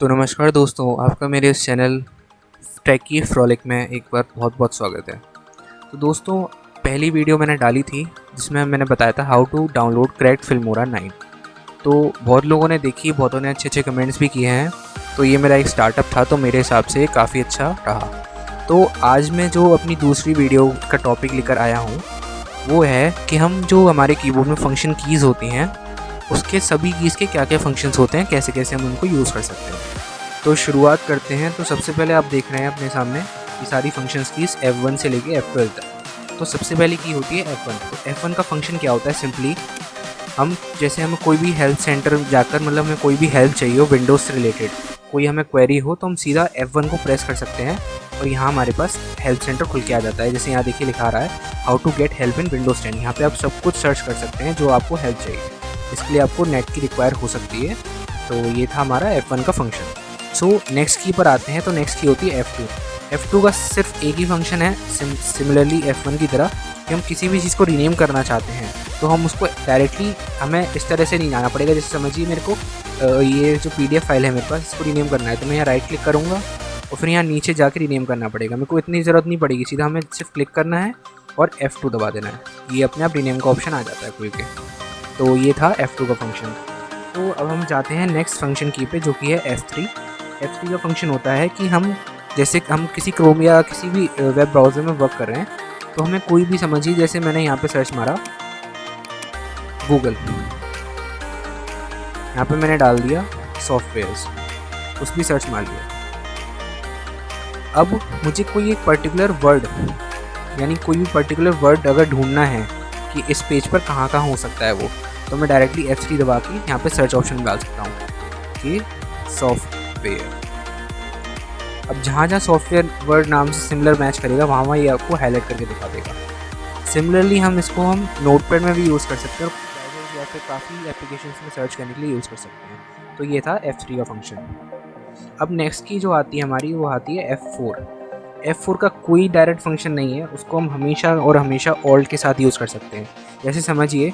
तो नमस्कार दोस्तों, आपका मेरे इस चैनल टेकी फ्रॉलिक में एक बार बहुत बहुत स्वागत है। तो दोस्तों, पहली वीडियो मैंने डाली थी जिसमें मैंने बताया था how to download cracked Filmora 9। तो बहुत लोगों ने देखी, बहुतों ने अच्छे अच्छे कमेंट्स भी किए हैं। तो ये मेरा एक स्टार्टअप था, तो मेरे हिसाब से काफ़ी अच्छा रहा। तो आज मैं जो अपनी दूसरी वीडियो का टॉपिक लेकर आया हूँ वो है कि हम जो हमारे कीबोर्ड में फंक्शन कीज़ होती हैं उसके सभी कीज़ के क्या क्या फंक्शंस होते हैं, कैसे कैसे हम उनको यूज़ कर सकते हैं। तो शुरुआत करते हैं। तो सबसे पहले आप देख रहे हैं अपने सामने ये सारी फंक्शंस कीज़ F1 से लेके F12 तक। तो सबसे पहले की होती है F1। तो F1 का फंक्शन क्या होता है? सिंपली हम जैसे हमें कोई भी हेल्प सेंटर जाकर, मतलब हमें कोई भी हेल्प चाहिए हो विंडोज़ से रिलेटेड, कोई हमें क्वेरी हो, तो हम सीधा F1 को प्रेस कर सकते हैं और यहाँ हमारे पास हेल्प सेंटर खुल के आ जाता है। जैसे यहाँ देखिए लिखा रहा है how to get help in Windows 10। यहाँ पे आप सब कुछ सर्च कर सकते हैं जो आपको हेल्प चाहिए। इसके लिए आपको नेट की रिक्वायर हो सकती है। तो ये था हमारा F1 का फंक्शन। सो नेक्स्ट की पर आते हैं। तो नेक्स्ट की होती है F2। F2 का सिर्फ एक ही फंक्शन है, सिमिलरली F1 की तरह, कि हम किसी भी चीज़ को रीनेम करना चाहते हैं तो हम उसको डायरेक्टली, हमें इस तरह से नहीं जाना पड़ेगा। जैसे समझिए मेरे को ये जो PDF फाइल है मेरे पास, इसको रीनेम करना है, तो मैं यहाँ राइट क्लिक करूँगा और फिर यहाँ नीचे जाकर रीनेम करना पड़ेगा। मेरे को इतनी ज़रूरत नहीं पड़ेगी, सीधा हमें सिर्फ क्लिक करना है और F2 दबा देना है। ये अपने आप रीनेम का ऑप्शन आ जाता है कोई के। तो ये था F2 का फंक्शन। तो अब हम जाते हैं नेक्स्ट फंक्शन की पे, जो कि है F3। F3 का फंक्शन होता है कि हम जैसे हम किसी क्रोम या किसी भी वेब ब्राउज़र में वर्क कर रहे हैं, तो हमें कोई भी, समझिए जैसे मैंने यहाँ पे सर्च मारा गूगल, यहाँ पे मैंने डाल दिया सॉफ्टवेयर्स, कुछ भी सर्च मार लिया। अब मुझे कोई एक पर्टिकुलर वर्ड, यानी कोई भी पर्टिकुलर वर्ड अगर ढूंढना है कि इस पेज पर कहाँ कहाँ हो सकता है वो, तो मैं डायरेक्टली F3 दबा के यहाँ पे सर्च ऑप्शन में डाल सकता हूँ कि सॉफ्टवेयर। अब जहाँ जहाँ सॉफ्टवेयर वर्ड नाम से सिमिलर मैच करेगा वहाँ वहाँ ये आपको हाईलाइट करके दिखा देगा। सिमिलरली हम नोटपैड में भी यूज़ कर सकते हैं और ब्राउज़र या फिर काफ़ी एप्लीकेशंस में सर्च करने के लिए यूज़ कर सकते हैं। तो ये था F3 का फंक्शन। अब नेक्स्ट की जो आती है हमारी, वो आती है F4। F4 का कोई डायरेक्ट फंक्शन नहीं है, उसको हम हमेशा और हमेशा ऑल्ट के साथ यूज़ कर सकते हैं। जैसे समझिए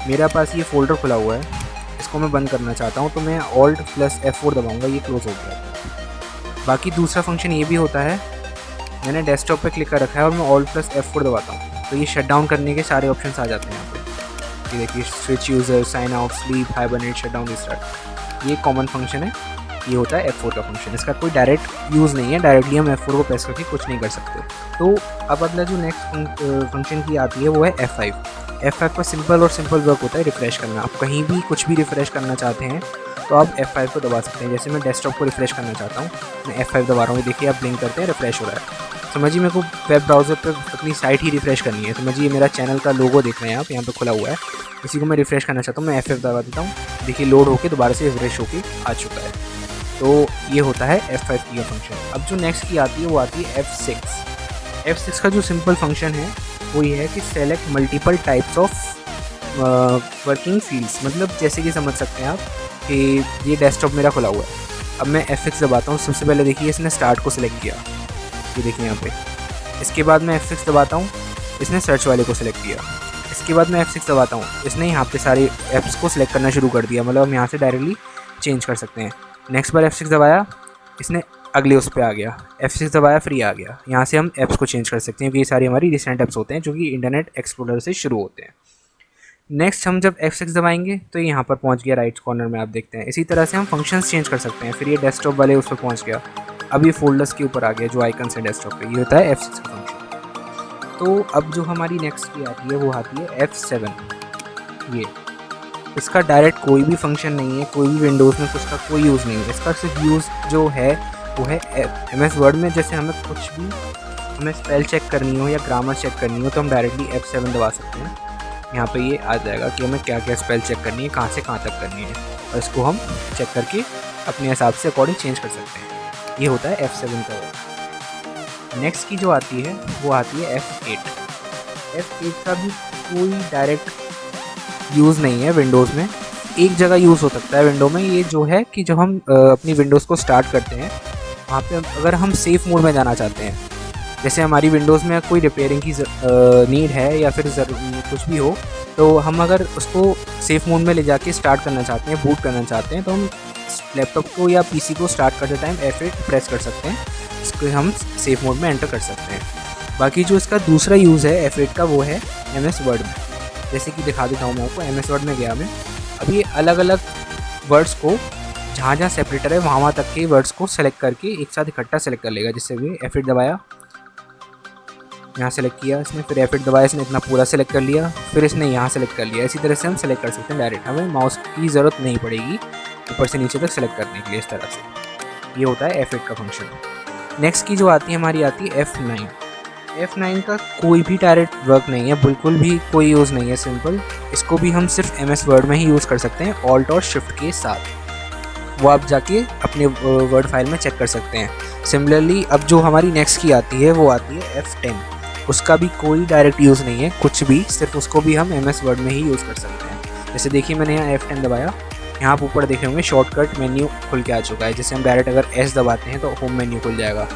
मेरे पास ये फ़ोल्डर खुला हुआ है, इसको मैं बंद करना चाहता हूँ, तो मैं ऑल्ट प्लस F4 दबाऊँगा, ये क्लोज़ हो गया। बाकी दूसरा फंक्शन ये भी होता है, मैंने डेस्कटॉप पे क्लिक कर रखा है और मैं ऑल्ट प्लस F4 दबाता हूँ, तो ये शट डाउन करने के सारे ऑप्शंस आ जाते हैं यहाँ पे। ये देखिए, switch user, sign out, sleep, hibernate, shut down, restart. ये कॉमन फंक्शन है, ये होता है F4 का फंक्शन। इसका कोई डायरेक्ट यूज़ नहीं है, डायरेक्टली हम F4 को प्रेस करके कुछ नहीं कर सकते। तो अब अगला जो नेक्स्ट फंक्शन की आती है वो है F5। F5 का सिंपल वर्क होता है रिफ़्रेश करना। आप कहीं भी कुछ भी रिफ़्रेश करना चाहते हैं तो आप F5 को दबा सकते हैं। जैसे मैं डेस्कटॉप को रिफ़्रेश करना चाहता हूँ, मैं F5 दबा रहा हूँ, देखिए आप ब्लिंक करते हैं, रिफ़्रेश हो रहा है। समझिए मेरे को वेब ब्राउज़र पर अपनी साइट ही रिफ़्रेश करनी है। समझिए मेरा चैनल का लोगो देख रहे हैं आप, यहाँ पे खुला हुआ है, इसी को मैं रिफ़्रेश करना चाहता हूँ, मैं F5 दबा देता हूँ, देखिए लोड होकर दोबारा से रिफ़्रेश होकर आ चुका है। तो ये होता है F5 की फंक्शन। अब जो नेक्स्ट की आती है वो आती है F6। F6 का जो सिंपल फंक्शन है वो ये है कि select multiple types of working fields. मतलब जैसे कि समझ सकते हैं आप कि ये डेस्कटॉप मेरा खुला हुआ है, अब मैं F6 दबाता हूँ। सबसे पहले देखिए इसने स्टार्ट को सिलेक्ट किया, ये देखिए यहाँ पे। इसके बाद मैं F6 दबाता हूँ, इसने सर्च वाले को सिलेक्ट किया। इसके बाद मैं F6 दबाता हूँ, इसने यहाँ पे सारे ऐप्स को सिलेक्ट करना शुरू कर दिया। मतलब हम यहाँ से डायरेक्टली चेंज कर सकते हैं। नेक्स्ट बार F6 दबाया, इसने अगले उस पर आ गया, F6 दबाया, फ्री आ गया। यहाँ से हम ऐप्स को चेंज कर सकते हैं क्योंकि ये सारी हमारी रिसेंट ऐप्स होते हैं जो कि इंटरनेट एक्सप्लोरर से शुरू होते हैं। नेक्स्ट हम जब F6 दबाएंगे तो यहाँ पर पहुँच गया राइट कॉर्नर में, आप देखते हैं। इसी तरह से हम फंक्शंस चेंज कर सकते हैं। फिर ये डेस्कटॉप वाले उस पर पहुँच गया, अब ये फोल्डर्स के ऊपर आ गया जो आइकन है डेस्कटॉप पे। ये होता है F6 का फंक्शन। तो अब जो हमारी नेक्स्ट की आती है वो आती है F7। ये इसका डायरेक्ट कोई भी फंक्शन नहीं है, कोई भी विंडोज़ में उसका कोई यूज़ नहीं है। इसका सिर्फ यूज़ जो है वो है MS वर्ड में। जैसे हमें कुछ भी, हमें स्पेल चेक करनी हो या ग्रामर चेक करनी हो तो हम डायरेक्टली F7 दबा सकते हैं। यहाँ पे ये आ जाएगा कि हमें क्या क्या स्पेल चेक करनी है, कहाँ से कहाँ तक करनी है, और इसको हम चेक करके अपने हिसाब से अकॉर्डिंग चेंज कर सकते हैं। ये होता है F7 का वर्ड। नेक्स्ट की जो आती है वो आती है F8। F8 का भी कोई डायरेक्ट यूज़ नहीं है विंडोज़ में। एक जगह यूज़ हो सकता है विंडो में, ये जो है कि जब हम अपनी विंडोज़ को स्टार्ट करते हैं वहाँ पे अगर हम सेफ़ मोड में जाना चाहते हैं, जैसे हमारी विंडोज़ में कोई रिपेयरिंग की नीड है या फिर कुछ भी हो, तो हम अगर उसको सेफ़ मोड में ले जाके स्टार्ट करना चाहते हैं, बूट करना चाहते हैं, तो हम लैपटॉप को या पीसी को स्टार्ट करते टाइम F8 प्रेस कर सकते हैं, इसको हम सेफ मोड में एंटर कर सकते हैं। बाकी जो इसका दूसरा यूज़ है F8 का वो है MS वर्ड में। जैसे कि दिखा देता हूँ मैं आपको, MS वर्ड में गया मैं, अभी अलग अलग वर्ड्स को जहाँ जहाँ सेपरेटर है वहाँ तक के वर्ड्स को सेलेक्ट करके एक साथ इकट्ठा सेलेक्ट कर लेगा। जिससे भी F8 दबाया, यहाँ सेलेक्ट किया इसने, फिर F8 दबाया इसने, इतना पूरा सेलेक्ट कर लिया, फिर इसने यहाँ सेलेक्ट कर लिया। इसी तरह से हम सेलेक्ट कर सकते हैं डायरेक्ट, हमें माउस की ज़रूरत नहीं पड़ेगी ऊपर से नीचे तक सेलेक्ट करने के लिए। इस तरह से ये होता है F8 का फंक्शन। नेक्स्ट की जो आती है हमारी आती है F9। F9 का कोई भी डायरेक्ट वर्क नहीं है, बिल्कुल भी कोई यूज़ नहीं है, सिंपल। इसको भी हम सिर्फ MS वर्ड में ही यूज़ कर सकते हैं ऑल्ट और शिफ्ट के साथ। वो आप जाके अपने वर्ड फाइल में चेक कर सकते हैं। सिमिलरली अब जो हमारी नेक्स्ट की आती है वो आती है F10। उसका भी कोई डायरेक्ट यूज़ नहीं है कुछ भी, सिर्फ उसको भी हम MS वर्ड में ही यूज़ कर सकते हैं। जैसे देखिए मैंने यहाँ F10 दबाया, यहाँ आप ऊपर देखे होंगे शॉर्टकट मेन्यू खुल के आ चुका है। जैसे हम डायरेक्ट अगर S दबाते हैं तो होम मेन्यू खुल जाएगा,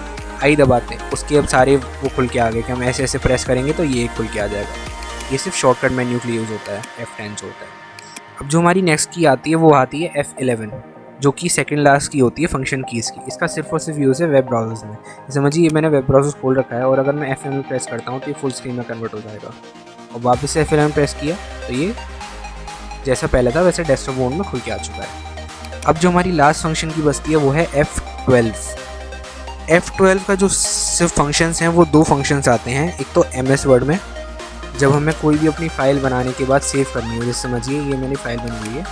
आई दबाते हैं उसके अब सारे वो खुल के आ गए कि हम ऐसे ऐसे प्रेस करेंगे तो ये खुल के आ जाएगा। ये सिर्फ शॉर्टकट मेन्यू के लिए यूज़ होता है F10 जो होता है। अब जो हमारी नेक्स्ट की आती है वो आती है F11, जो कि सेकंड लास्ट की होती है फंक्शन कीज़ की। इसका सिर्फ और सिर्फ यूज़ है वेब ब्राउज़र्स में। समझिए ये मैंने वेब ब्राउज़र खोल रखा है और अगर मैं F11 प्रेस करता हूँ तो ये फुल स्क्रीन में कन्वर्ट हो जाएगा, और वापस से F11 प्रेस किया तो ये जैसा पहले था वैसे डेस्कटॉप मोड में खुल के आ चुका है। अब जो हमारी लास्ट फंक्शन की बचती है वो है F12। F12 का जो सिर्फ फंक्शंस हैं वो दो फंक्शंस आते हैं। एक तो MS वर्ड में, जब हमें कोई भी अपनी फ़ाइल बनाने के बाद सेव करनी हो, जैसे समझिए ये मैंने फ़ाइल बनी हुई है,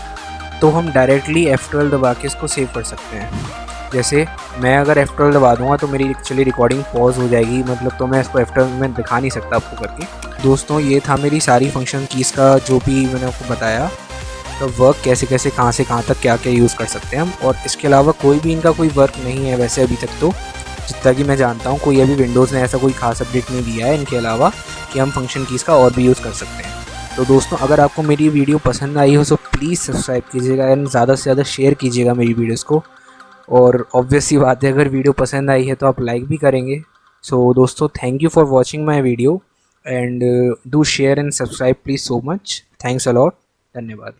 तो हम डायरेक्टली F12 दबा के इसको सेव कर सकते हैं। जैसे मैं अगर F12 दबा दूंगा तो मेरी एक्चुअली रिकॉर्डिंग पॉज हो जाएगी, मतलब तो मैं इसको F12 में दिखा नहीं सकता आपको करके। दोस्तों ये था मेरी सारी फंक्शन कीज़ का जो भी मैंने आपको बताया, तो वर्क कैसे कैसे कहाँ से कहाँ तक क्या क्या यूज़ कर सकते हैं हम। और इसके अलावा कोई भी इनका कोई वर्क नहीं है वैसे अभी तक, तो जितना कि मैं जानता हूँ कोई अभी विंडोज़ ने ऐसा कोई खास अपडेट नहीं दिया है इनके अलावा कि हम फंक्शन कीज़ का और भी यूज़ कर सकते हैं। तो दोस्तों अगर आपको मेरी वीडियो पसंद आई हो तो प्लीज़ सब्सक्राइब कीजिएगा एंड ज़्यादा से ज़्यादा शेयर कीजिएगा मेरी वीडियोज़ को। और ऑब्वियस सी बात है अगर वीडियो पसंद आई है तो आप लाइक भी करेंगे। सो दोस्तों thank you for watching my video and do share and subscribe please so much. Thanks a lot. धन्यवाद।